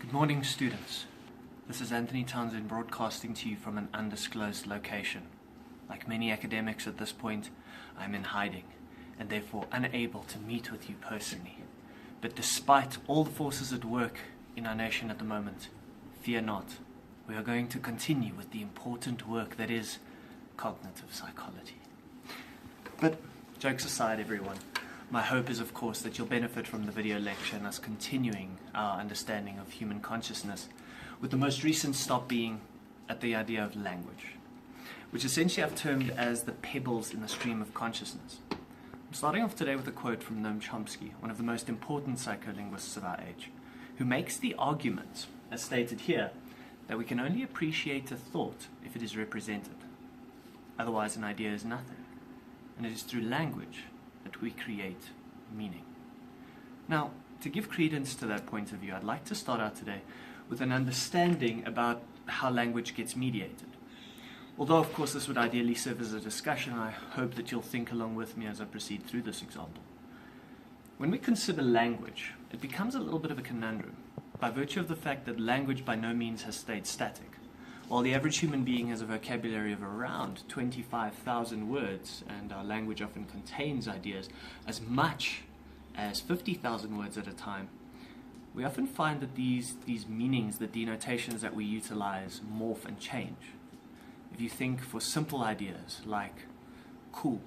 Good morning, students. This is Anthony Townsend broadcasting to you from an undisclosed location. Like many academics at this point, I am in hiding and therefore unable to meet with you personally. But despite all the forces at work in our nation at the moment, fear not. We are going to continue with the important work that is cognitive psychology. But jokes aside, everyone, my hope is, of course, that you'll benefit from the video lecture and us continuing our understanding of human consciousness, with the most recent stop being at the idea of language, which essentially I've termed as the pebbles in the stream of consciousness. I'm starting off today with a quote from Noam Chomsky, one of the most important psycholinguists of our age, who makes the argument, as stated here, that we can only appreciate a thought if it is represented. Otherwise, an idea is nothing, and it is through language that we create meaning. Now, to give credence to that point of view, I'd like to start out today with an understanding about how language gets mediated. Although, of course, this would ideally serve as a discussion, I hope that you'll think along with me as I proceed through this example. When we consider language, it becomes a little bit of a conundrum, by virtue of the fact that language by no means has stayed static. While the average human being has a vocabulary of around 25,000 words, and our language often contains ideas as much as 50,000 words at a time, we often find that these meanings, the denotations that we utilize, morph and change. If you think for simple ideas like cool,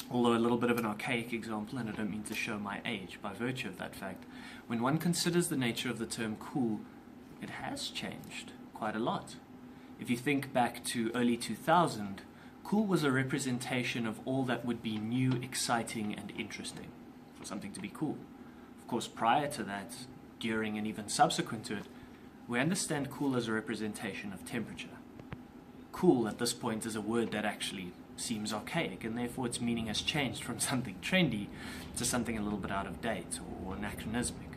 although a little bit of an archaic example, and I don't mean to show my age by virtue of that fact, when one considers the nature of the term cool, it has changed quite a lot. If you think back to early 2000, cool was a representation of all that would be new, exciting, and interesting, for something to be cool. Of course, prior to that, during and even subsequent to it, we understand cool as a representation of temperature. Cool at this point is a word that actually seems archaic, and therefore its meaning has changed from something trendy to something a little bit out of date or anachronismic.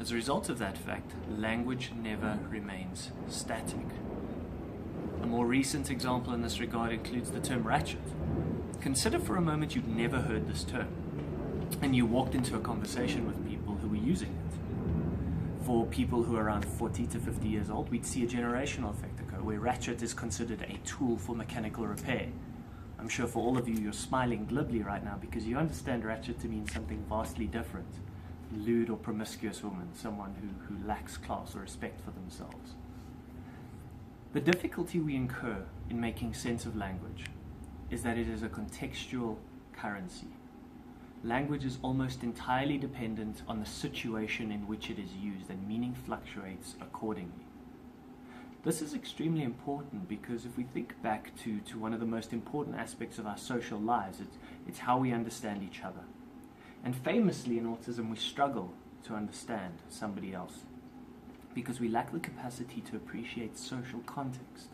As a result of that fact, language never remains static. A more recent example in this regard includes the term ratchet. Consider for a moment you'd never heard this term, and you walked into a conversation with people who were using it. For people who are around 40 to 50 years old, we'd see a generational effect occur, where ratchet is considered a tool for mechanical repair. I'm sure for all of you, you're smiling glibly right now because you understand ratchet to mean something vastly different. Lewd or promiscuous woman, someone who lacks class or respect for themselves. The difficulty we incur in making sense of language is that it is a contextual currency. Language is almost entirely dependent on the situation in which it is used, and meaning fluctuates accordingly. This is extremely important because if we think back to one of the most important aspects of our social lives, it's how we understand each other. And famously in autism, we struggle to understand somebody else because we lack the capacity to appreciate social context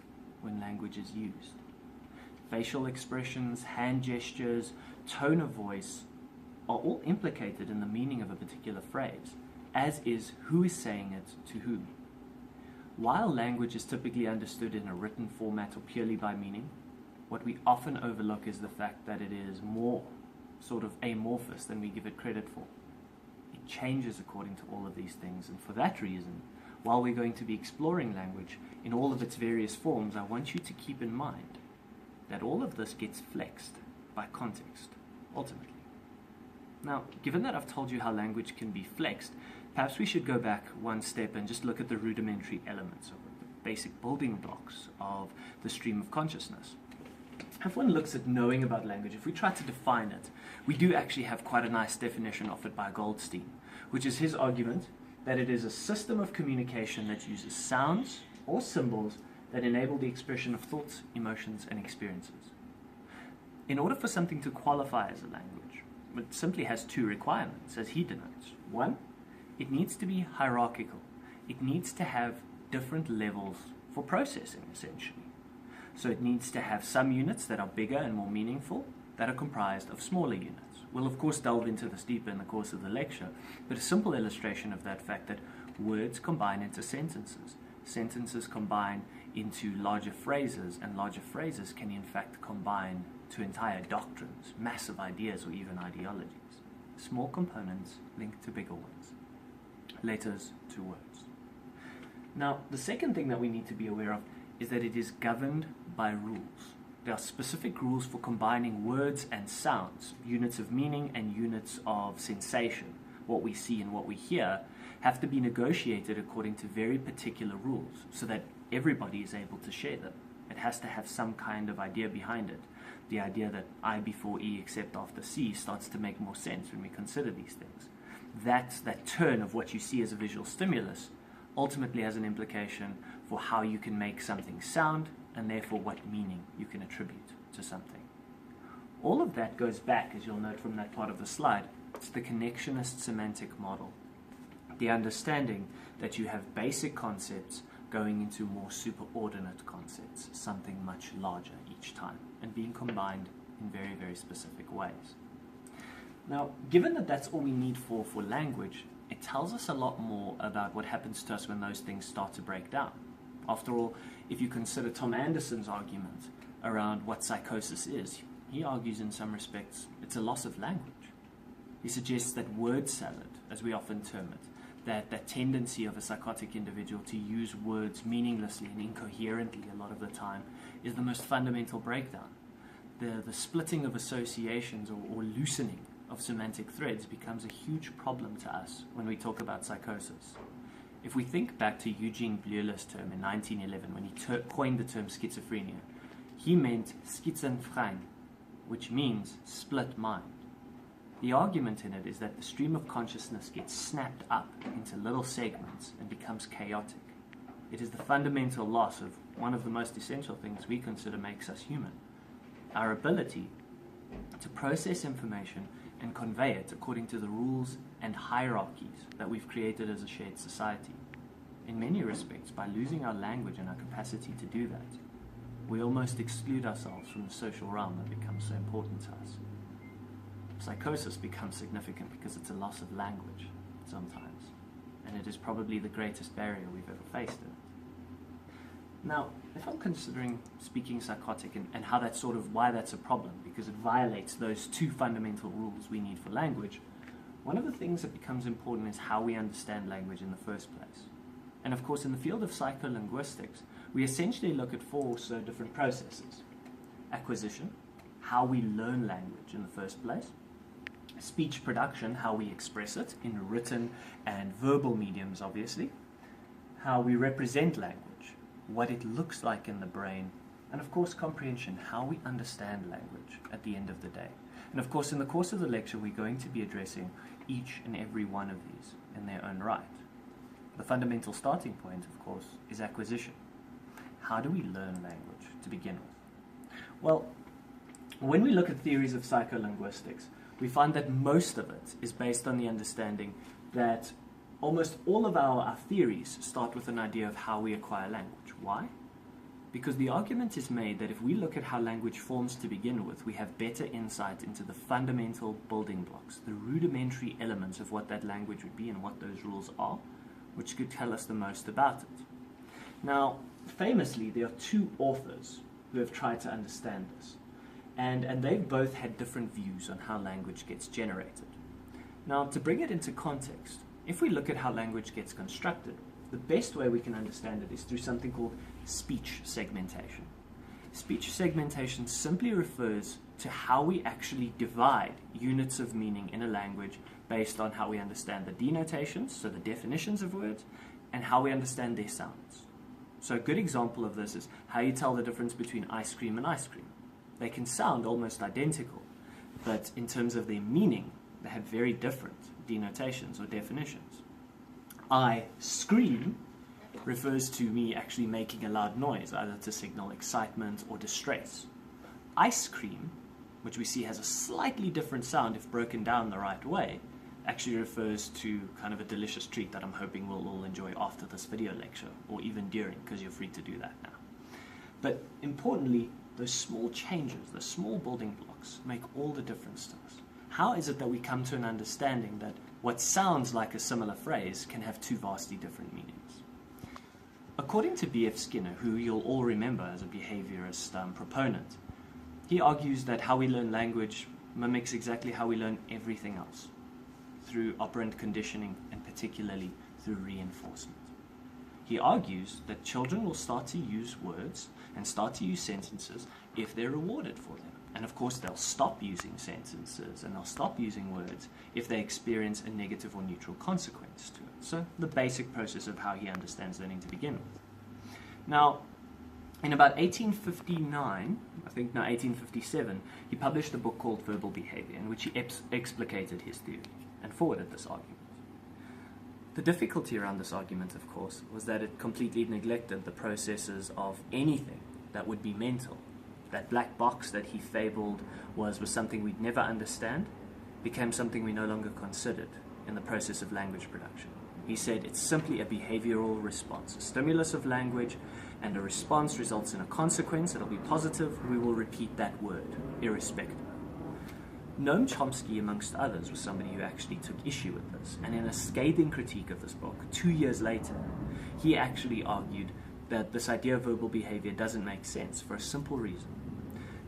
when language is used. Facial expressions, hand gestures, tone of voice are all implicated in the meaning of a particular phrase, as is who is saying it to whom. While language is typically understood in a written format or purely by meaning, what we often overlook is the fact that it is more sort of amorphous than we give it credit for. It changes according to all of these things, and for that reason, while we're going to be exploring language in all of its various forms, I want you to keep in mind that all of this gets flexed by context, ultimately. Now, given that I've told you how language can be flexed, perhaps we should go back one step and just look at the rudimentary elements, or the basic building blocks of the stream of consciousness. If one looks at knowing about language, if we try to define it, we do actually have quite a nice definition offered by Goldstein, which is his argument that it is a system of communication that uses sounds or symbols that enable the expression of thoughts, emotions, and experiences. In order for something to qualify as a language, it simply has two requirements, as he denotes. One, it needs to be hierarchical. It needs to have different levels for processing, essentially. So it needs to have some units that are bigger and more meaningful, that are comprised of smaller units. We'll of course delve into this deeper in the course of the lecture, but a simple illustration of that fact that words combine into sentences. Sentences combine into larger phrases, and larger phrases can in fact combine to entire doctrines, massive ideas, or even ideologies. Small components linked to bigger ones. Letters to words. Now, the second thing that we need to be aware of is that it is governed by rules. There are specific rules for combining words and sounds, units of meaning and units of sensation. What we see and what we hear have to be negotiated according to very particular rules so that everybody is able to share them. It has to have some kind of idea behind it. The idea that I before E except after C starts to make more sense when we consider these things. That turn of what you see as a visual stimulus ultimately has an implication for how you can make something sound and therefore what meaning you can attribute to something. All of that goes back, as you'll note from that part of the slide, to the connectionist semantic model. The understanding that you have basic concepts going into more superordinate concepts, something much larger each time, and being combined in very, very specific ways. Now, given that that's all we need for language, it tells us a lot more about what happens to us when those things start to break down. After all, if you consider Tom Anderson's argument around what psychosis is, he argues in some respects it's a loss of language. He suggests that word salad, as we often term it, that tendency of a psychotic individual to use words meaninglessly and incoherently a lot of the time is the most fundamental breakdown. The splitting of associations or loosening of semantic threads becomes a huge problem to us when we talk about psychosis. If we think back to Eugene Bleuler's term in 1911 when he coined the term schizophrenia, he meant schizophrene, which means split mind. The argument in it is that the stream of consciousness gets snapped up into little segments and becomes chaotic. It is the fundamental loss of one of the most essential things we consider makes us human, our ability to process information and convey it according to the rules and hierarchies that we've created as a shared society. In many respects, by losing our language and our capacity to do that, we almost exclude ourselves from the social realm that becomes so important to us. Psychosis becomes significant because it's a loss of language sometimes, and it is probably the greatest barrier we've ever faced in it. Now, if I'm considering speaking psychotic and how that's why that's a problem, because it violates those two fundamental rules we need for language, one of the things that becomes important is how we understand language in the first place. And of course, in the field of psycholinguistics, we essentially look at four different processes. Acquisition, how we learn language in the first place. Speech production, how we express it in written and verbal mediums, obviously. How we represent language, what it looks like in the brain. And of course, comprehension, how we understand language at the end of the day. And of course, in the course of the lecture, we're going to be addressing each and every one of these in their own right. The fundamental starting point, of course, is acquisition. How do we learn language to begin with? Well, when we look at theories of psycholinguistics, we find that most of it is based on the understanding that almost all of our theories start with an idea of how we acquire language. Why? Because the argument is made that if we look at how language forms to begin with, we have better insight into the fundamental building blocks, the rudimentary elements of what that language would be and what those rules are, which could tell us the most about it. Now, famously, there are two authors who have tried to understand this, and they've both had different views on how language gets generated. Now, to bring it into context, if we look at how language gets constructed, the best way we can understand it is through something called speech segmentation. Speech segmentation simply refers to how we actually divide units of meaning in a language based on how we understand the denotations, so the definitions of words, and how we understand their sounds. So a good example of this is how you tell the difference between ice cream and ice cream. They can sound almost identical, but in terms of their meaning, they have very different denotations or definitions. I scream refers to me actually making a loud noise, either to signal excitement or distress. Ice cream, which we see has a slightly different sound if broken down the right way, actually refers to kind of a delicious treat that I'm hoping we'll all enjoy after this video lecture, or even during, because you're free to do that now. But importantly, those small changes, the small building blocks, make all the difference to us. How is it that we come to an understanding that what sounds like a similar phrase can have two vastly different meanings? According to B.F. Skinner, who you'll all remember as a behaviorist proponent, he argues that how we learn language mimics exactly how we learn everything else, through operant conditioning and particularly through reinforcement. He argues that children will start to use words and start to use sentences if they're rewarded for them. And of course, they'll stop using sentences and they'll stop using words if they experience a negative or neutral consequence to it. So the basic process of how he understands learning to begin with. Now, in about 1859, 1857, he published a book called Verbal Behavior, in which he explicated his theory and forwarded this argument. The difficulty around this argument, of course, was that it completely neglected the processes of anything that would be mental. That black box that he fabled was something we'd never understand, became something we no longer considered in the process of language production. He said it's simply a behavioral response, a stimulus of language, and a response results in a consequence. It'll be positive. We will repeat that word, irrespective. Noam Chomsky, amongst others, was somebody who actually took issue with this. And in a scathing critique of this book, 2 years later, he actually argued that this idea of verbal behavior doesn't make sense for a simple reason.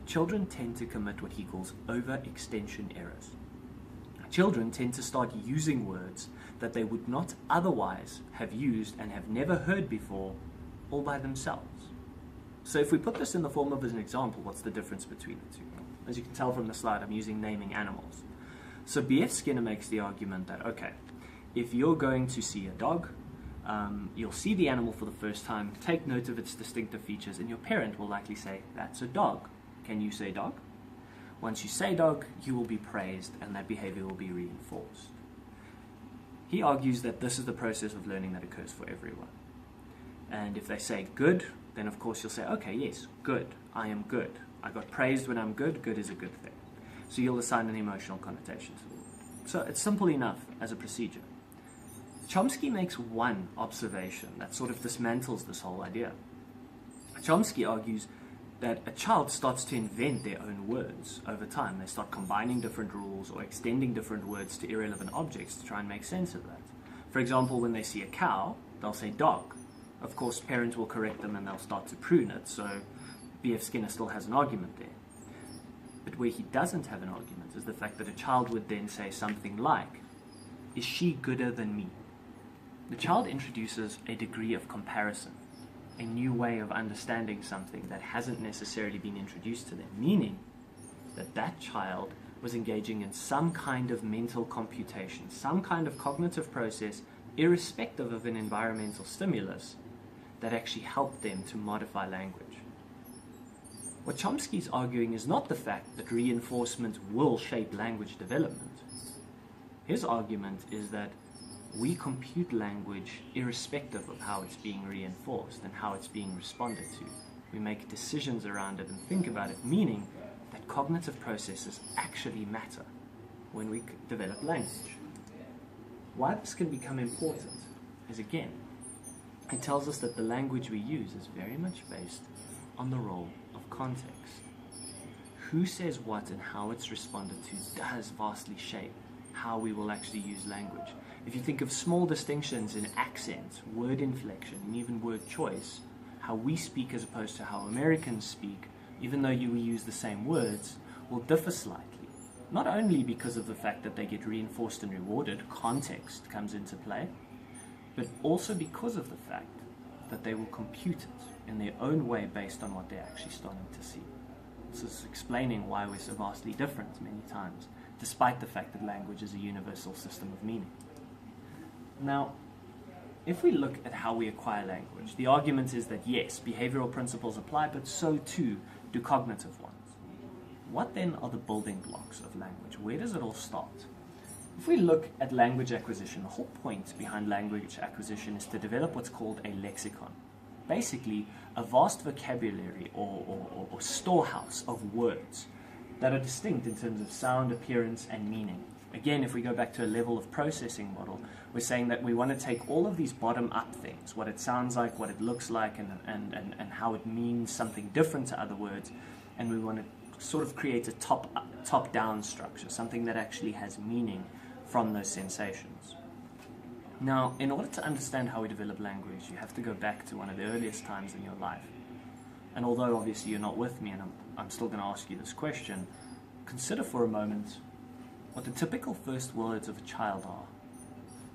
Children tend to commit what he calls overextension errors. Children tend to start using words that they would not otherwise have used and have never heard before all by themselves. So if we put this in the form of an example, what's the difference between the two? As you can tell from the slide, I'm using naming animals. So B.F. Skinner makes the argument that, okay, if you're going to see a dog, you'll see the animal for the first time, take note of its distinctive features, and your parent will likely say, that's a dog. Can you say dog? Once you say dog, you will be praised, and that behavior will be reinforced. He argues that this is the process of learning that occurs for everyone. And if they say good, then of course you'll say, okay, yes, good, I am good. I got praised when I'm good, good is a good thing. So you'll assign an emotional connotation to the word. So it's simple enough as a procedure. Chomsky makes one observation that sort of dismantles this whole idea. Chomsky argues that a child starts to invent their own words over time. They start combining different rules or extending different words to irrelevant objects to try and make sense of that. For example, when they see a cow, they'll say dog. Of course, parents will correct them and they'll start to prune it, so B.F. Skinner still has an argument there. But where he doesn't have an argument is the fact that a child would then say something like, is she gooder than me? The child introduces a degree of comparison, a new way of understanding something that hasn't necessarily been introduced to them, meaning that that child was engaging in some kind of mental computation, some kind of cognitive process, irrespective of an environmental stimulus, that actually helped them to modify language. What Chomsky's arguing is not the fact that reinforcement will shape language development. His argument is that we compute language irrespective of how it's being reinforced and how it's being responded to. We make decisions around it and think about it, meaning that cognitive processes actually matter when we develop language. Why this can become important is, again, it tells us that the language we use is very much based on the role of context. Who says what and how it's responded to does vastly shape how we will actually use language. If you think of small distinctions in accent, word inflection, and even word choice, how we speak as opposed to how Americans speak, even though we use the same words, will differ slightly. Not only because of the fact that they get reinforced and rewarded, context comes into play, but also because of the fact that they will compute it in their own way based on what they're actually starting to see. This is explaining why we're so vastly different many times, despite the fact that language is a universal system of meaning. Now, if we look at how we acquire language, the argument is that yes, behavioral principles apply, but so too do cognitive ones. What then are the building blocks of language? Where does it all start? If we look at language acquisition, the whole point behind language acquisition is to develop what's called a lexicon. Basically, a vast vocabulary or storehouse of words that are distinct in terms of sound, appearance, and meaning. Again, if we go back to a level of processing model, we're saying that we want to take all of these bottom-up things, what it sounds like, what it looks like, and how it means something different to other words, and we want to sort of create a top-down structure, something that actually has meaning from those sensations. Now, in order to understand how we develop language, you have to go back to one of the earliest times in your life. And although obviously you're not with me, and I'm still going to ask you this question, consider for a moment what the typical first words of a child are.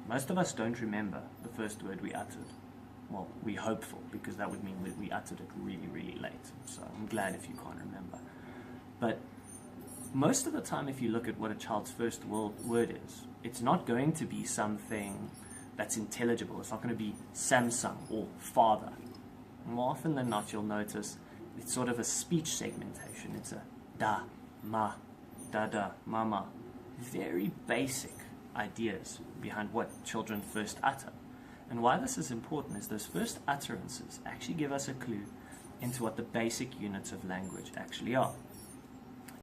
Most of us don't remember the first word we uttered. Well, we're hopeful, because that would mean we uttered it really, really late. So I'm glad if you can't remember. But most of the time, if you look at what a child's first word is, it's not going to be something that's intelligible. It's not going to be Samsung or father. More often than not, you'll notice it's sort of a speech segmentation. It's a da, ma, dada, mama. Very basic ideas behind what children first utter. And why this is important is those first utterances actually give us a clue into what the basic units of language actually are.